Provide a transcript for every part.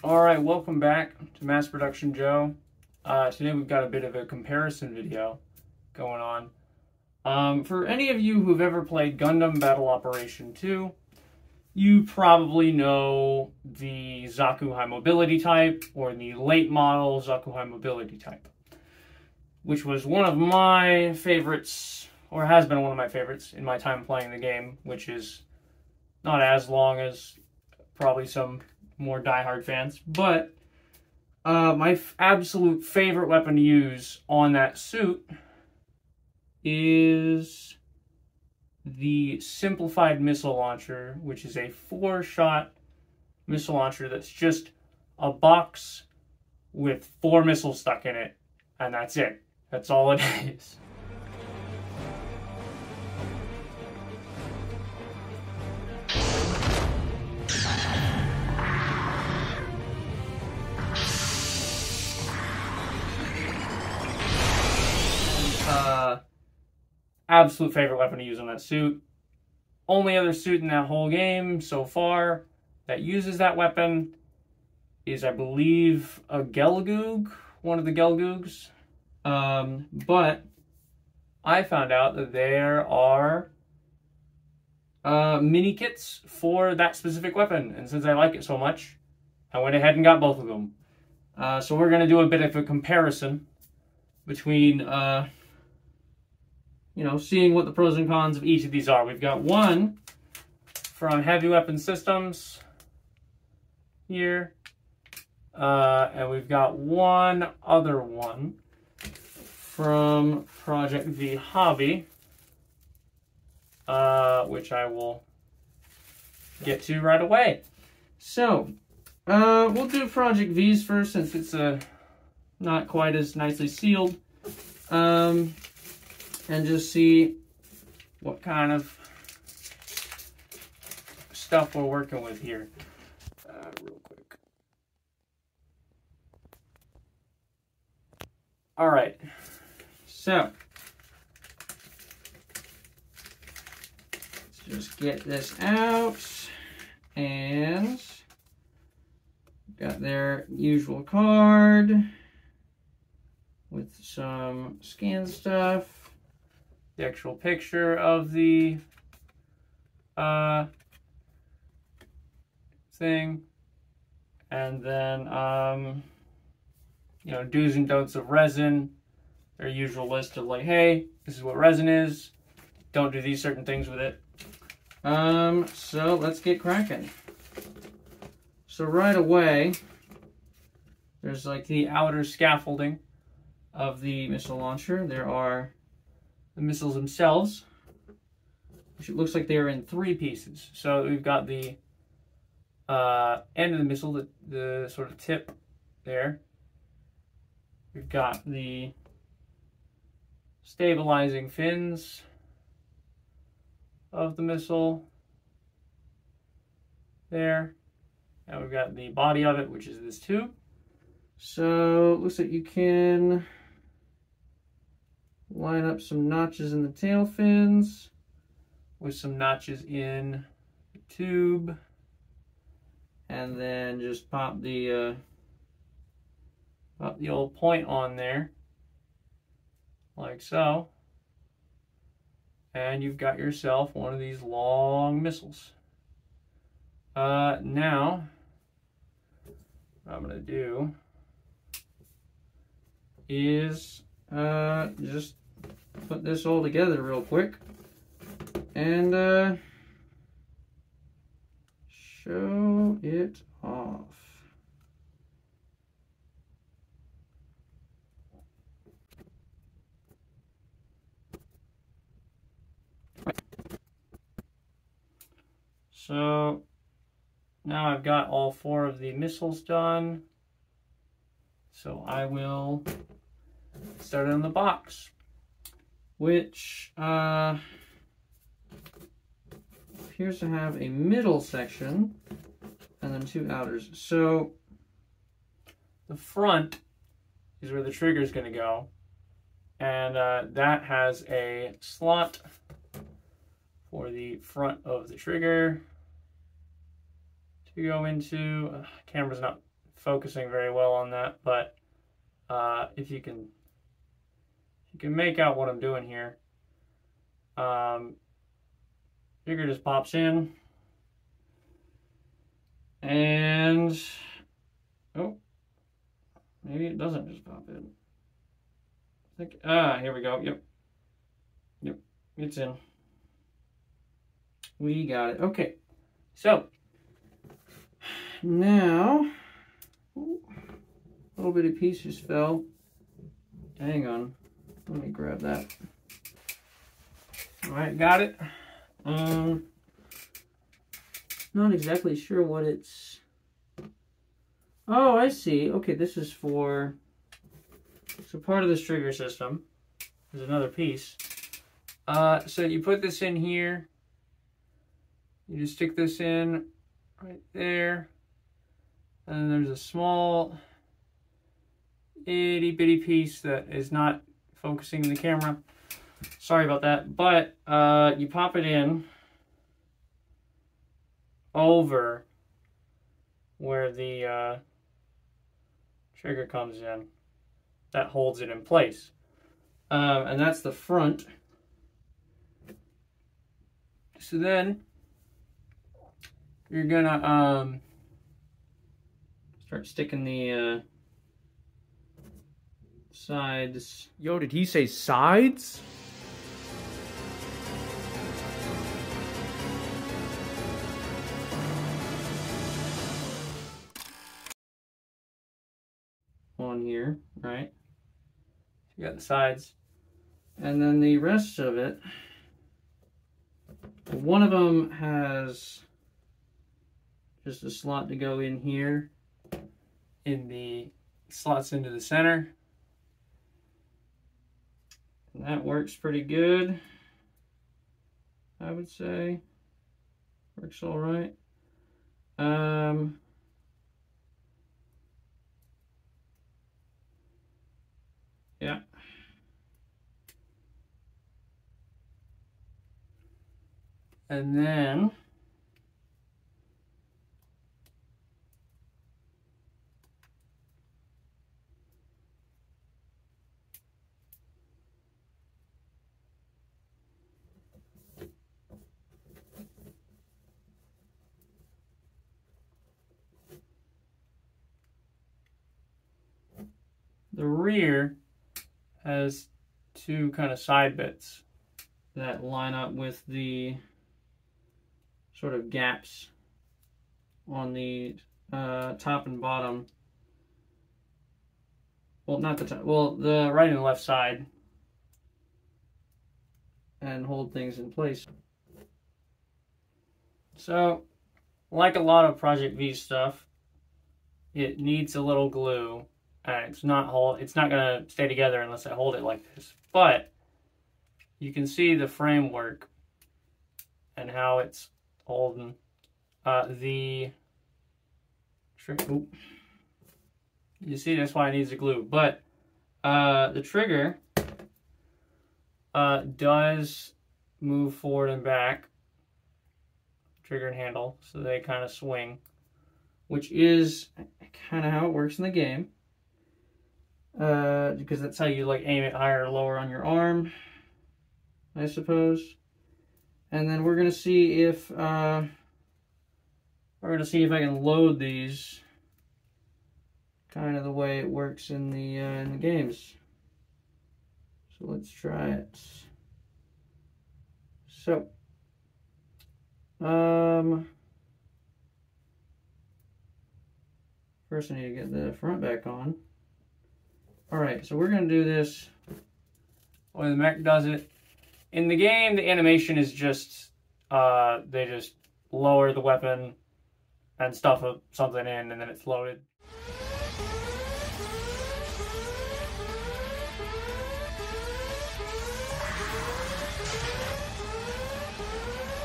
Alright, welcome back to Mass Production Joe. Today we've got a bit of a comparison video going on. For any of you who've ever played Gundam Battle Operation 2, you probably know the Zaku High Mobility type, or the late model Zaku High Mobility type, which was one of my favorites, or has been one of my favorites in my time playing the game, which is not as long as probably some more diehard fans, but my absolute favorite weapon to use on that suit is the simplified missile launcher, which is a 4-shot missile launcher that's just a box with 4 missiles stuck in it, and that's it. That's all it is. Absolute favorite weapon to use on that suit. Only other suit in that whole game so far that uses that weapon is, I believe, a Gelgoog, one of the Gelgoogs. But I found out that there are mini kits for that specific weapon, and since I like it so much, I went ahead and got both of them. So we're going to do a bit of a comparison between seeing what the pros and cons of each of these are. We've got one from Heavy Weapon Systems here, and we've got one other one from Project V Hobby, which I will get to right away. So, we'll do Project V's first, since it's not quite as nicely sealed. And just see what kind of stuff we're working with here. Real quick. Alright, so let's just get this out, and got their usual card with some scan stuff. The actual picture of the thing, and then do's and don'ts of resin, their usual list of like, hey, this is what resin is, don't do these certain things with it. So let's get cracking. So right away, there's like the outer scaffolding of the missile launcher. There are the missiles themselves, which it looks like they're in 3 pieces. So we've got the end of the missile, the sort of tip there. We've got the stabilizing fins of the missile there. And we've got the body of it, which is this tube. So it looks like you can line up some notches in the tail fins with some notches in the tube, and then just pop the old point on there like so, and you've got yourself one of these long missiles. Now what I'm gonna do is just put this all together real quick and show it off. So now I've got all 4 of the missiles done, so I will start on the box, which appears to have a middle section and then 2 outers. So the front is where the trigger is going to go, and that has a slot for the front of the trigger to go into. Camera's not focusing very well on that, but if you can make out what I'm doing here. Trigger just pops in, and oh, maybe it doesn't just pop in. I think here we go. Yep, it's in. We got it. Okay, so now a little bitty piece just fell. Hang on, let me grab that. All right, got it. Not exactly sure what it's. Oh, I see. Okay, this is for. So part of this trigger system. There's another piece. So you put this in here. You just stick this in right there. And then there's a small itty bitty piece that is not focusing the camera. Sorry about that. But you pop it in over where the trigger comes in. That holds it in place. And that's the front. So then you're gonna start sticking the sides. Yo, did he say sides? On here, right? You got the sides, and then the rest of it. One of them has just a slot to go in here, in the slots into the center, and that works pretty good. I would say works all right. Yeah. And then the rear has two kind of side bits that line up with the sort of gaps on the top and bottom. Well, not the top. Well, the right and the left side, and hold things in place. So, like a lot of Project V stuff, it needs a little glue, and it's not gonna stay together unless I hold it like this. But you can see the framework and how it's holding you see, that's why it needs a glue. But the trigger does move forward and back, trigger and handle, so they kind of swing, which is kind of how it works in the game, because that's how you like aim it higher or lower on your arm, I suppose. And then we're gonna see if I can load these kind of the way it works in the games. So let's try it. So first I need to get the front back on. Alright, so we're gonna do this the way the mech does it. In the game, the animation is just they just lower the weapon and stuff something in, and then it's loaded.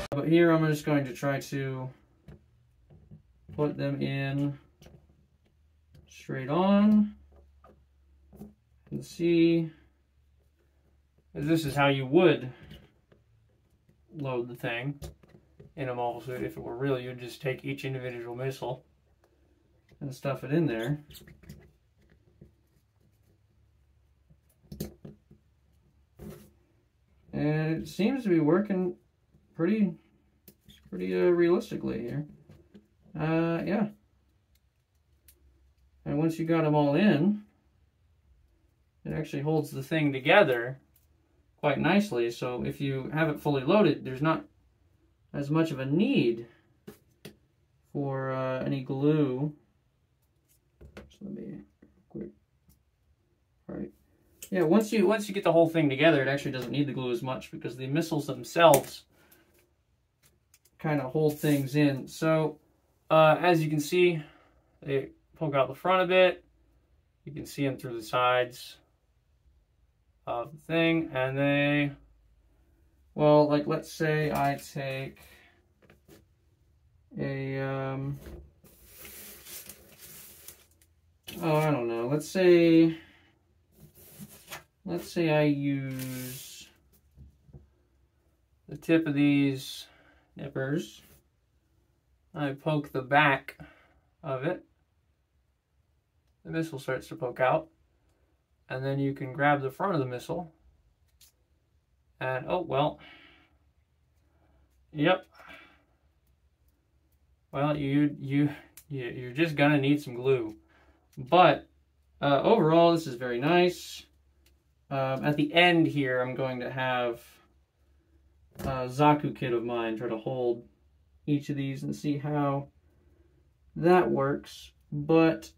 But here I'm just going to try to put them in straight on and see. This is how you would load the thing in a mobile suit. If it were real, you'd just take each individual missile and stuff it in there. And it seems to be working pretty realistically here. Yeah. And once you got them all in, it actually holds the thing together quite nicely. So if you have it fully loaded, there's not as much of a need for any glue. So let me quick. All right. Yeah, once you get the whole thing together, it actually doesn't need the glue as much because the missiles themselves kind of hold things in. So as you can see, they poke out the front a bit. You can see them through the sides of the thing, and they, well, like let's say I take a I don't know, let's say I use the tip of these nippers. I poke the back of it. The missile starts to poke out. And then you can grab the front of the missile. And, oh, well. Yep. Well, you're just going to need some glue. But overall, this is very nice. At the end here, I'm going to have a Zaku kit of mine try to hold each of these and see how that works. But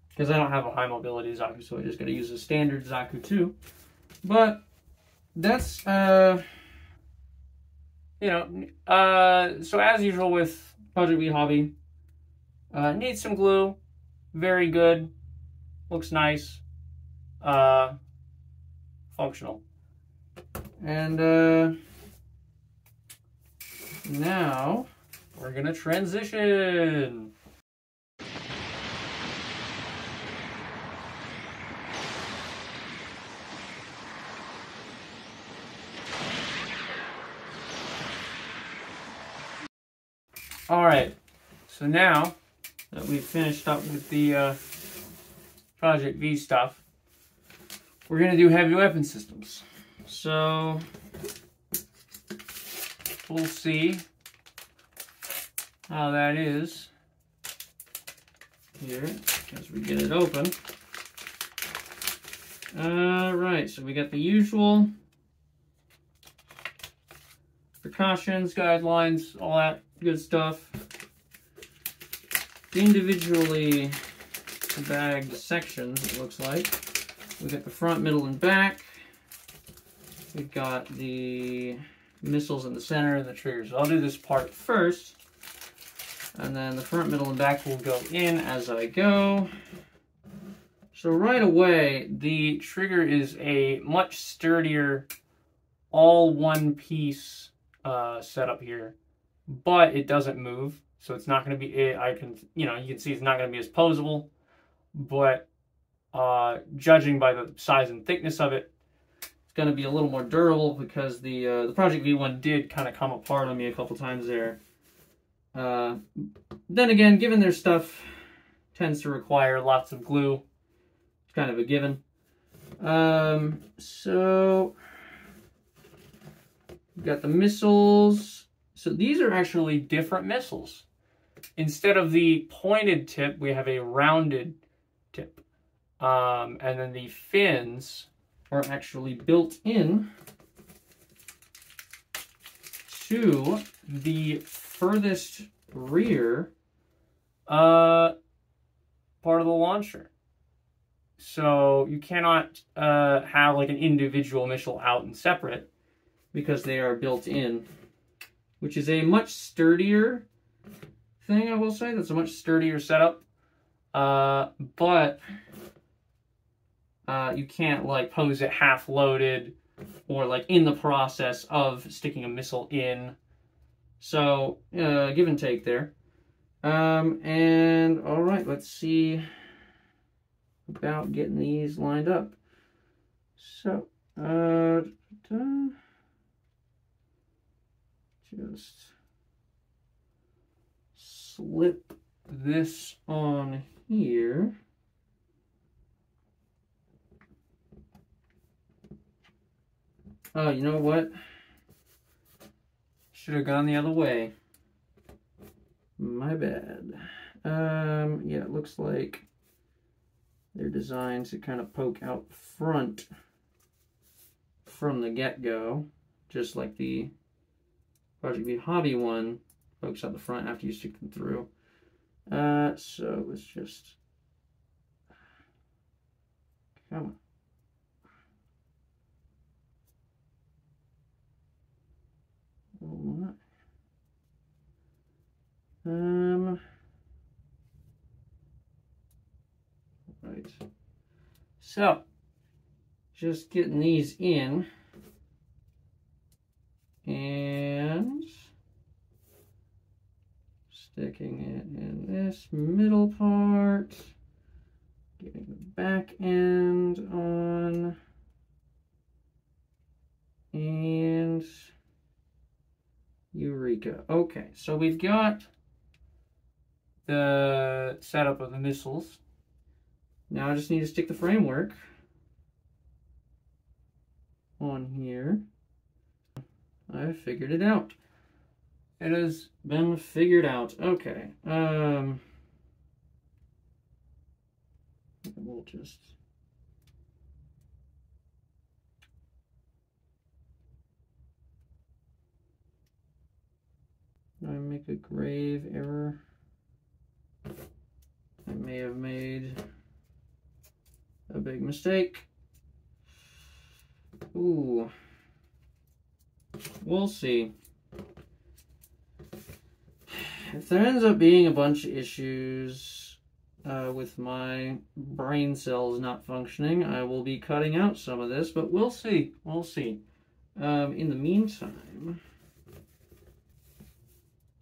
because I don't have a high mobility Zaku, so I just got to use a standard Zaku 2. But that's so as usual with Project V Hobby, needs some glue. Very good, looks nice, functional. And now we're gonna transition. All right, so now that we've finished up with the Project V stuff, we're gonna do heavy weapon systems. So we'll see how that is here as we get it open. Right, so we got the usual precautions, guidelines, all that good stuff. Individually bagged sections, it looks like. We got the front, middle, and back. We've got the missiles in the center and the triggers. So I'll do this part first, and then the front, middle, and back will go in as I go. So right away, the trigger is a much sturdier, all one piece setup here, but it doesn't move, so it's not going to be. You can see it's not going to be as posable, but judging by the size and thickness of it, it's going to be a little more durable because the Project V one did kind of come apart on me a couple times there. Then again, given their stuff tends to require lots of glue, it's kind of a given. So we've got the missiles. So these are actually different missiles. Instead of the pointed tip, we have a rounded tip. And then the fins are actually built in to the furthest rear part of the launcher. So you cannot have like an individual missile out and separate because they are built in, which is a much sturdier thing, I will say. That's a much sturdier setup. But you can't like pose it half loaded or like in the process of sticking a missile in. So give and take there. And all right, let's see about getting these lined up. So just slip this on here. Oh, you know what? Should have gone the other way. My bad. Yeah, it looks like they're designed to kind of poke out front from the get-go, just like the Project V Hobby one pokes out the front after you stick them through. So let's just... Come on. Oh my. Right. So, just getting these in. And sticking it in this middle part. Getting the back end on. And Eureka. Okay, so we've got the setup of the missiles. Now I just need to stick the framework on here. I figured it out. It has been figured out. Okay. We'll just... I make a grave error. I may have made a big mistake. Ooh. We'll see. If there ends up being a bunch of issues with my brain cells not functioning, I will be cutting out some of this, but we'll see. We'll see. In the meantime,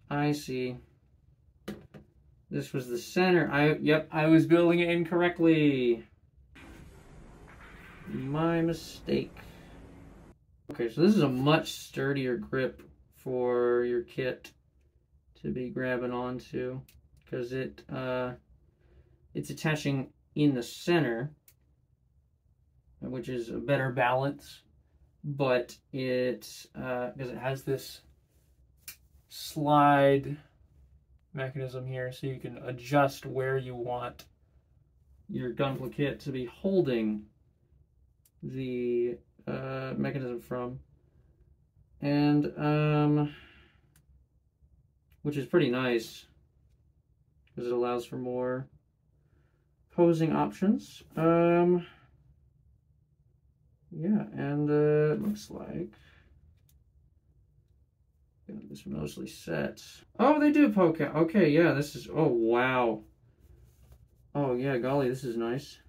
I see. This was the center. I was building it incorrectly. My mistake. Okay, so this is a much sturdier grip for your kit to be grabbing onto, because it's attaching in the center, which is a better balance, but it's because it has this slide mechanism here, so you can adjust where you want your Gunpla kit to be holding the mechanism from, and which is pretty nice because it allows for more posing options. Yeah, and it looks like got this mostly set. Oh, they do poke out. Okay, yeah, this is, oh wow. Oh yeah, golly, this is nice.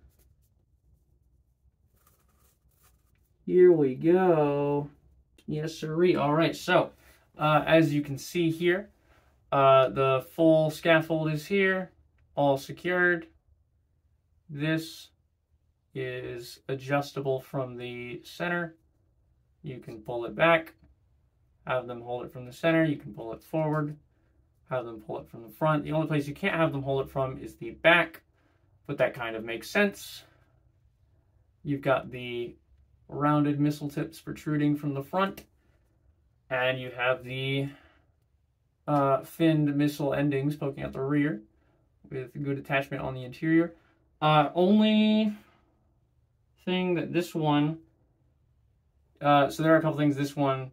Here we go. Yes, sirree. All right, so as you can see here, the full scaffold is here, all secured. This is adjustable from the center. You can pull it back, have them hold it from the center. You can pull it forward, have them pull it from the front. The only place you can't have them hold it from is the back, but that kind of makes sense. You've got the rounded missile tips protruding from the front, and you have the finned missile endings poking out the rear with good attachment on the interior. Only thing that this one, so there are a couple things. This one,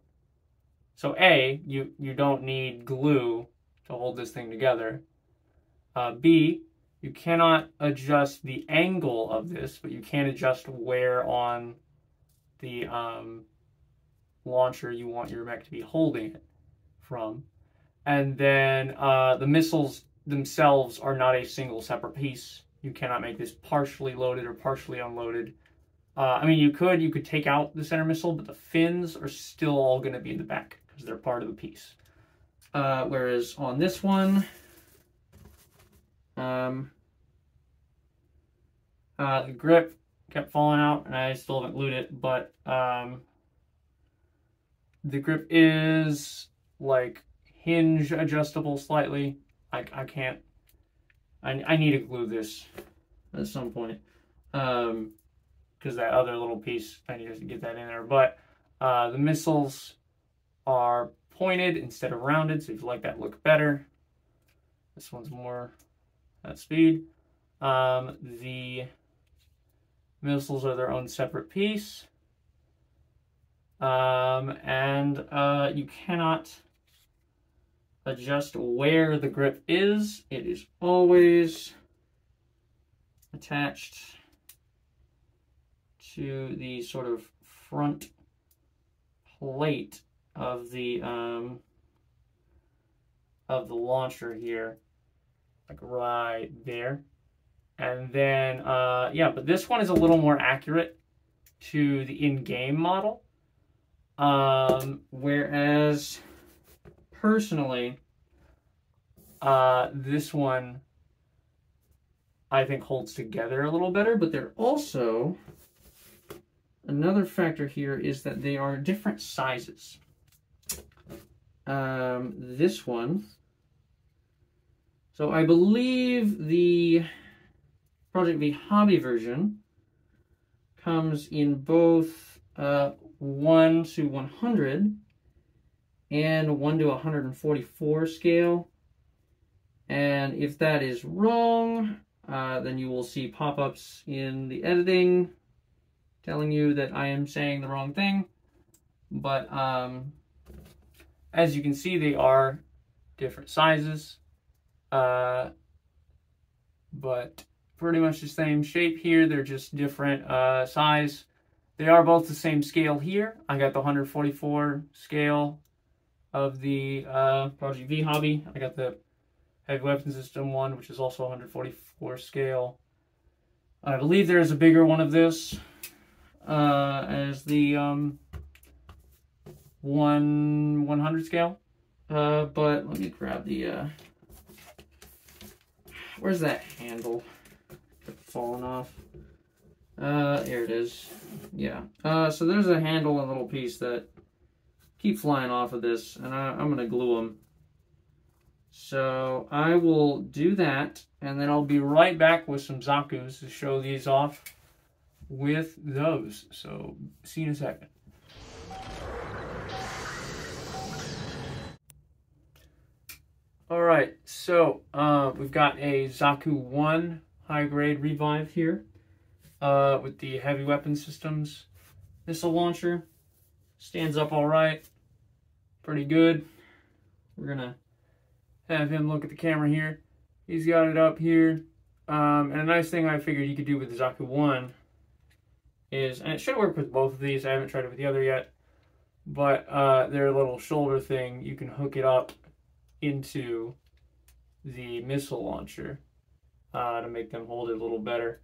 so A, you don't need glue to hold this thing together. B, you cannot adjust the angle of this, but you can adjust where on the launcher you want your mech to be holding it from. And then the missiles themselves are not a single separate piece. You cannot make this partially loaded or partially unloaded. I mean, you could take out the center missile, but the fins are still all going to be in the back because they're part of the piece. Whereas on this one, the grip kept falling out, and I still haven't glued it, but the grip is like hinge adjustable slightly. I can't I need to glue this at some point. Because that other little piece, I need to get that in there. But the missiles are pointed instead of rounded, so if you like that look better. This one's more at speed. The missiles are their own separate piece. And you cannot adjust where the grip is. It is always attached to the sort of front plate of the launcher here, like right there. And then yeah, but this one is a little more accurate to the in-game model, whereas personally this one I think holds together a little better. But they're also, another factor here is that they are different sizes. This one, so I believe the Project V Hobby version comes in both 1 to 100 and 1 to 144 scale. And if that is wrong, then you will see pop-ups in the editing telling you that I am saying the wrong thing. But as you can see, they are different sizes, but pretty much the same shape here. They're just different size. They are both the same scale here. I got the 144 scale of the Project V Hobby. I got the Heavy Weapon System one, which is also 144 scale. I believe there is a bigger one of this as the 100 scale. But let me grab the where's that handle? Kept falling off. Here it is. Yeah. So there's a handle and a little piece that keep flying off of this, and I'm gonna glue them. So I will do that, and then I'll be right back with some Zaku's to show these off with those. So see you in a second. All right, so we've got a Zaku 1 high-grade revive here with the Heavy Weapon Systems missile launcher. Stands up all right, pretty good. We're gonna have him look at the camera here. He's got it up here. And a nice thing I figured you could do with the Zaku 1 is, and it should work with both of these, I haven't tried it with the other yet, but their little shoulder thing, you can hook it up into the missile launcher to make them hold it a little better.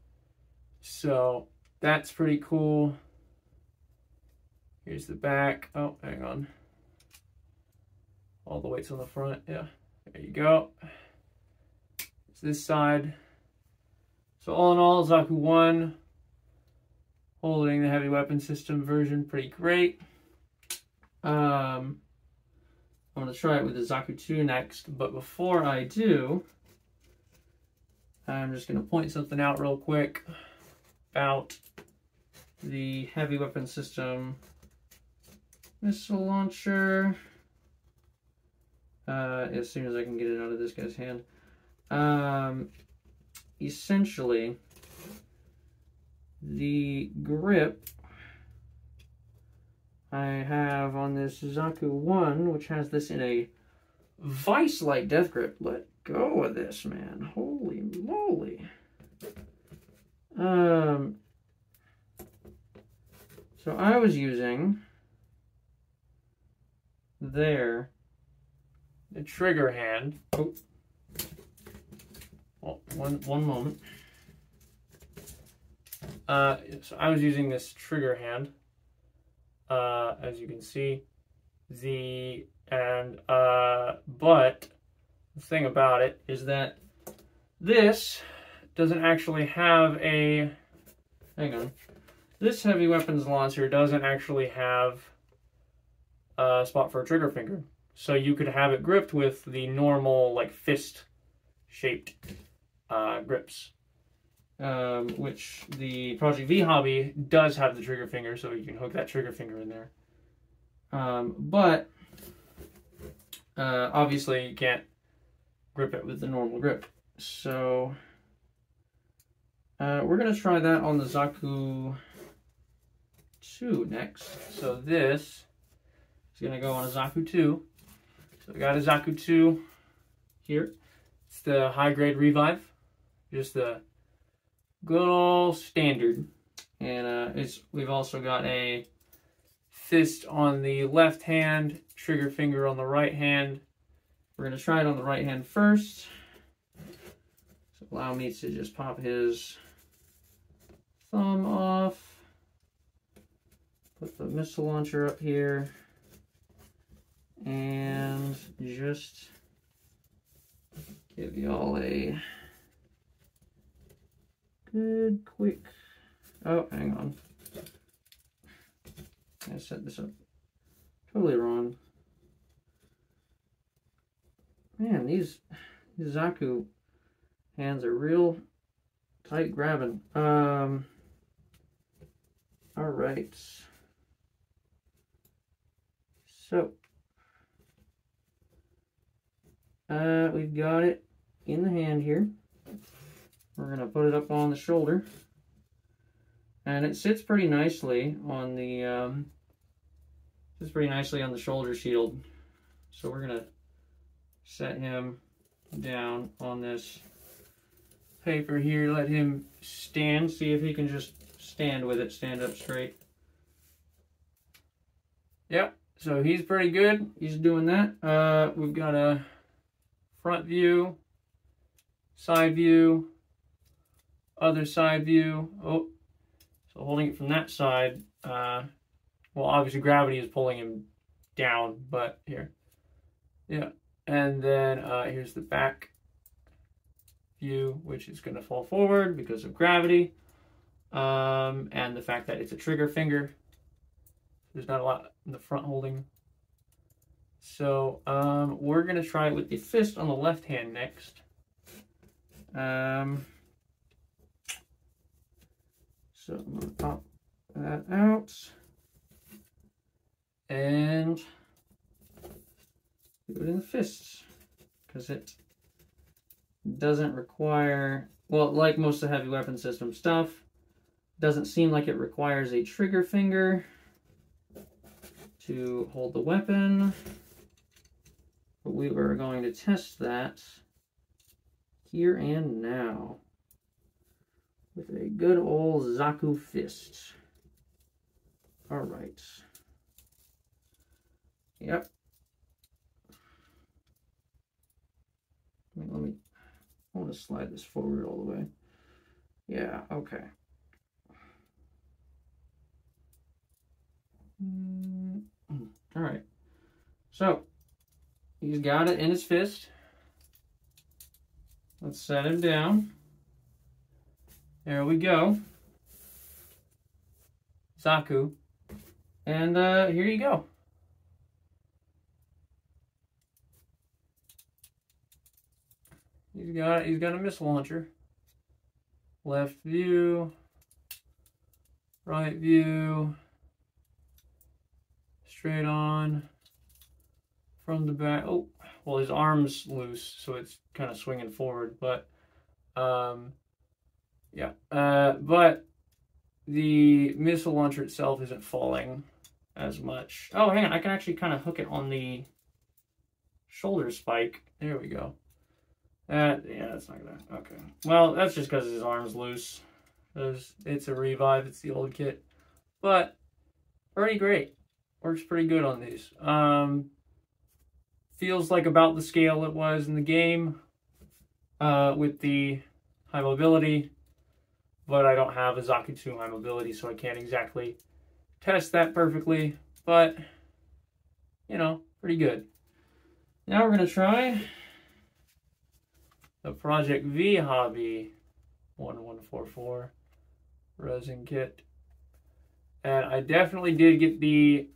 So that's pretty cool. Here's the back. Oh, hang on. All the weight's on the front. Yeah, there you go. It's this side. So all in all, Zaku 1 holding the Heavy Weapon System version, pretty great. I'm going to try it with the Zaku 2 next, but before I do, I'm just going to point something out real quick about the Heavy Weapon System missile launcher. As soon as I can get it out of this guy's hand. Essentially, the grip I have on this Zaku 1, which has this in a vice-like death grip. Let go of this, man. Holy moly. So I was using the trigger hand. Oh, one moment. So I was using this trigger hand, as you can see. But the thing about it is that this doesn't actually have a, hang on, this heavy weapons launcher doesn't actually have a spot for a trigger finger. So you could have it gripped with the normal, like, fist-shaped grips, which the Project V Hobby does have the trigger finger, so you can hook that trigger finger in there. But obviously you can't grip it with the normal grip. So we're going to try that on the Zaku 2 next. So this is going to go on a Zaku 2. So I got a Zaku 2 here. It's the high grade revive, just the good old standard. And we've also got a fist on the left hand, trigger finger on the right hand. We're going to try it on the right hand first. So allow me to just pop his thumb off. Put the missile launcher up here. And just give y'all a good quick... Oh, hang on. I set this up totally wrong. Man, these Zaku hands are real tight grabbing. All right. So we've got it in the hand here. We're gonna put it up on the shoulder, and it sits pretty nicely on the shoulder shield. So we're gonna set him down on this paper here, let him stand, see if he can just stand with it, stand up straight. Yep, so he's pretty good. He's doing that. We've got a front view, side view, other side view. Oh, so holding it from that side, well, obviously gravity is pulling him down, but here. Yeah. And then here's the back view, which is going to fall forward because of gravity, and the fact that it's a trigger finger. There's not a lot in the front holding. So we're going to try it with the fist on the left hand next. So I'm going to pop that out and do it in the fists, because it doesn't require, well, like most of the heavy weapon system stuff, doesn't seem like it requires a trigger finger to hold the weapon, but we are going to test that here and now with a good old Zaku fist. All right. Yep. I want to slide this forward all the way. Yeah, okay. All right. So, he's got it in his fist. Let's set him down. There we go. Zaku. And here you go. He's got a missile launcher. Left view, right view, straight on, from the back. Oh, well, his arm's loose, so it's kind of swinging forward, but yeah. But the missile launcher itself isn't falling as much. Oh, hang on, I can actually kind of hook it on the shoulder spike. There we go. Yeah, that's not gonna, okay. Well, that's just because his arm's loose. It's a revive, it's the old kit. But, pretty great. Works pretty good on these. Feels like about the scale it was in the game with the high mobility. But I don't have a Zaku 2 high mobility, so I can't exactly test that perfectly. But, you know, pretty good. Now we're going to try the Project V Hobby 1144 resin kit. And I definitely did get the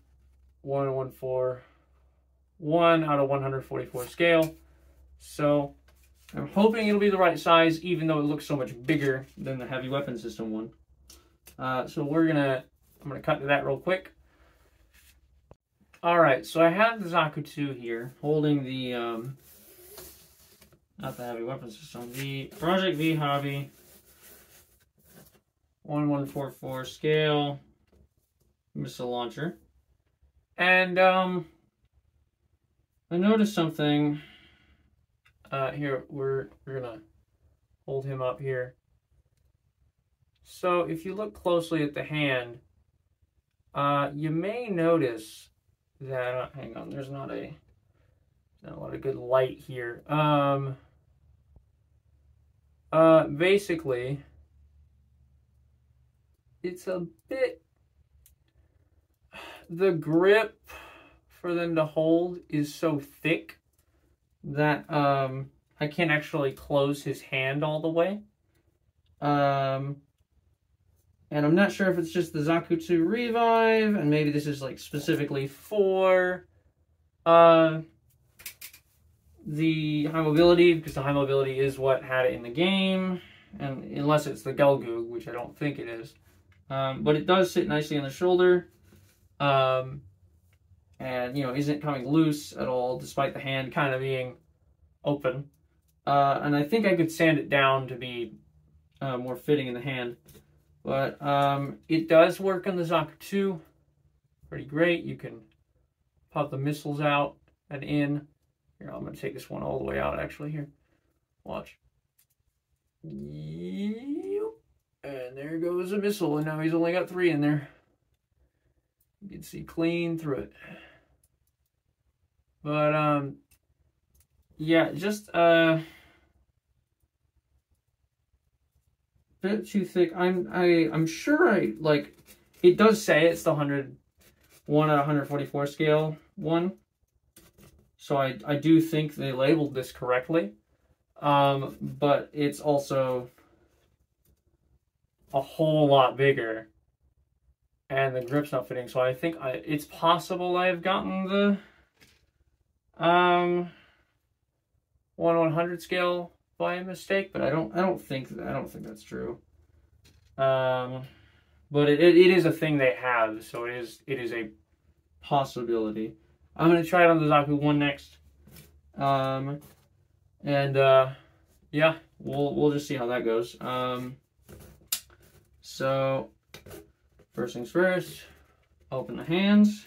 1141 out of 144 scale. So I'm hoping it'll be the right size, even though it looks so much bigger than the heavy weapon system one. So I'm gonna cut to that real quick. All right, so I have the Zaku 2 here, holding the not the heavy weapon system, the Project V Hobby 1144 scale missile launcher, and I noticed something. Here we're gonna hold him up here. So if you look closely at the hand, you may notice that hang on, there's not a lot of good light here. Basically, it's a bit, the grip for them to hold is so thick that I can't actually close his hand all the way. And I'm not sure if it's just the Zaku 2 Revive, and maybe this is like specifically for the high mobility, because the high mobility is what had it in the game, and unless it's the Gelgoog, which I don't think it is. But it does sit nicely on the shoulder, and you know, isn't coming loose at all, despite the hand kind of being open. And I think I could sand it down to be more fitting in the hand. But it does work on the Zaku 2 pretty great. You can pop the missiles out and in. Here, I'm going to take this one all the way out, actually, here. Watch. And there goes a missile, and now he's only got 3 in there. You can see clean through it. But, yeah, just bit too thick. I'm sure it does say it's the 101 out of 144 scale one. So I do think they labeled this correctly. But it's also a whole lot bigger, and the grip's not fitting. So I think it's possible I've gotten the 1/100 scale by mistake, but I don't think that's true. But it is a thing they have, so it is a possibility. I'm gonna try it on the Zaku 1 next, and yeah, we'll just see how that goes. So first things first, open the hands,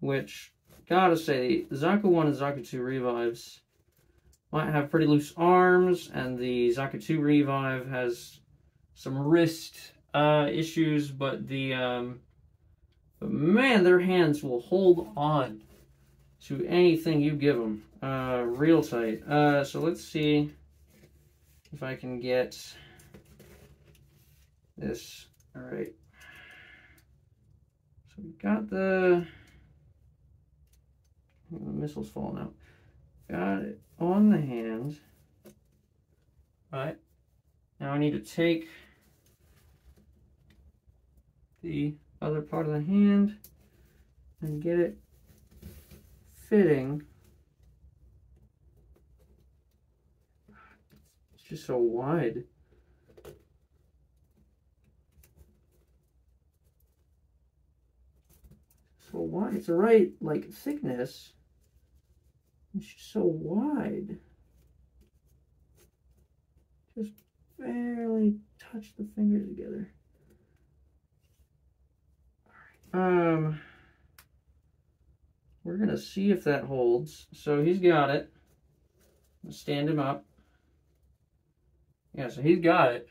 which gotta say the Zaku 1 and Zaku 2 Revives might have pretty loose arms, and the Zaku 2 Revive has some wrist issues, but but man, their hands will hold on to anything you give them real tight. So let's see if I can get this. All right. So we got the missile's falling out. Got it on the hand. All right. Now I need to take the other part of the hand and get it fitting. It's just so wide. So wide. It's the right thickness. It's just so wide. Just barely touch the fingers together. We're gonna see if that holds. So he's got it. Let's stand him up. Yeah, so he's got it.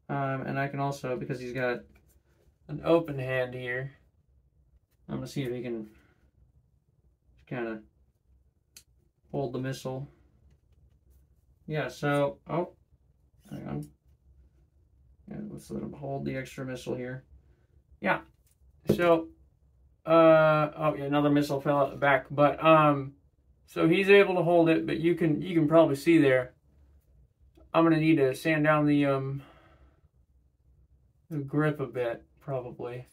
And I can also, because he's got an open hand here, I'm gonna see if he can kind of hold the missile. Yeah, so, oh, hang on. Yeah, let's let him hold the extra missile here. Yeah, so, oh yeah, another missile fell out the back, but, so he's able to hold it, but you can probably see there, I'm gonna need to sand down the grip a bit, probably,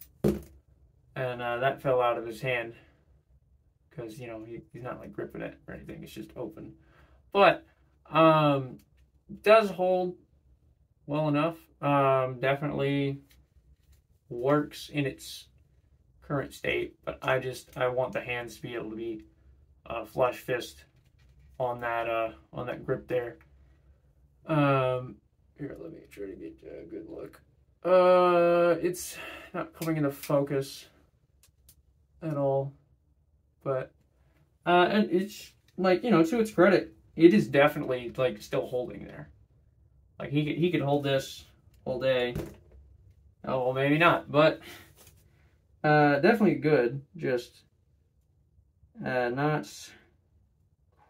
and, that fell out of his hand, because, you know, he's not, gripping it or anything, it's just open. but does hold well enough. Definitely works in its current state, but I want the hands to be able to be flush fist on that grip there. Here, let me try to get a good look. It's not coming into focus at all, but and it's like, you know, to its credit, it is definitely like still holding there. Like he could hold this all day. Oh well, maybe not, but definitely good. Just not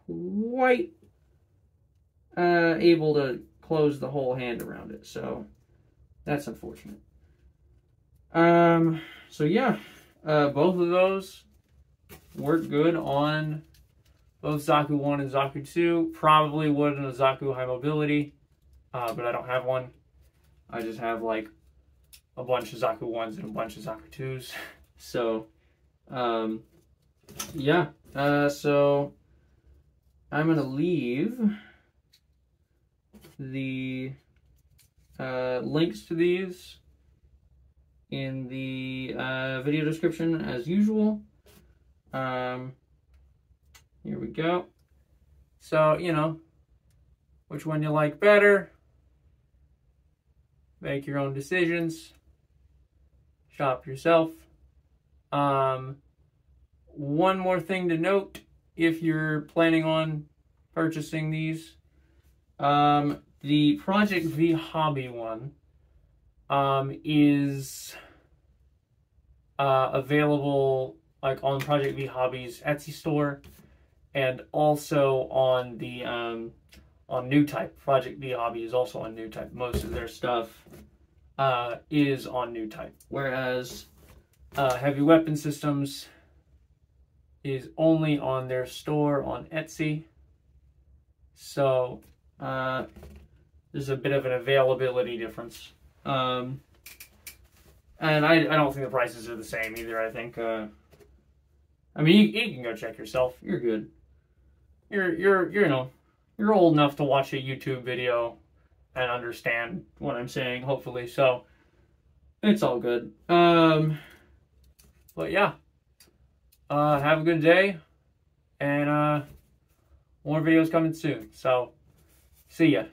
quite able to close the whole hand around it, so that's unfortunate. So yeah, both of those work good on both Zaku 1 and Zaku 2. Probably would in a Zaku High Mobility, but I don't have one. I just have like a bunch of Zaku 1s and a bunch of Zaku 2s. So, yeah. So I'm going to leave the links to these in the video description as usual. Here we go. So, you know, which one you like better. Make your own decisions. Shop yourself. One more thing to note, if you're planning on purchasing these, the Project V Hobby one is available like on Project V Hobby's Etsy store, and also on the on New Type. Project V Hobby is also on New Type. Most of their stuff is on New Type, whereas Heavy Weapon Systems is only on their store on Etsy. So there's a bit of an availability difference. And I don't think the prices are the same either. I think I mean, you can go check yourself. You're good. You're you know, you're old enough to watch a YouTube video and understand what I'm saying, hopefully. So it's all good. But yeah. Have a good day, and more videos coming soon. So see ya.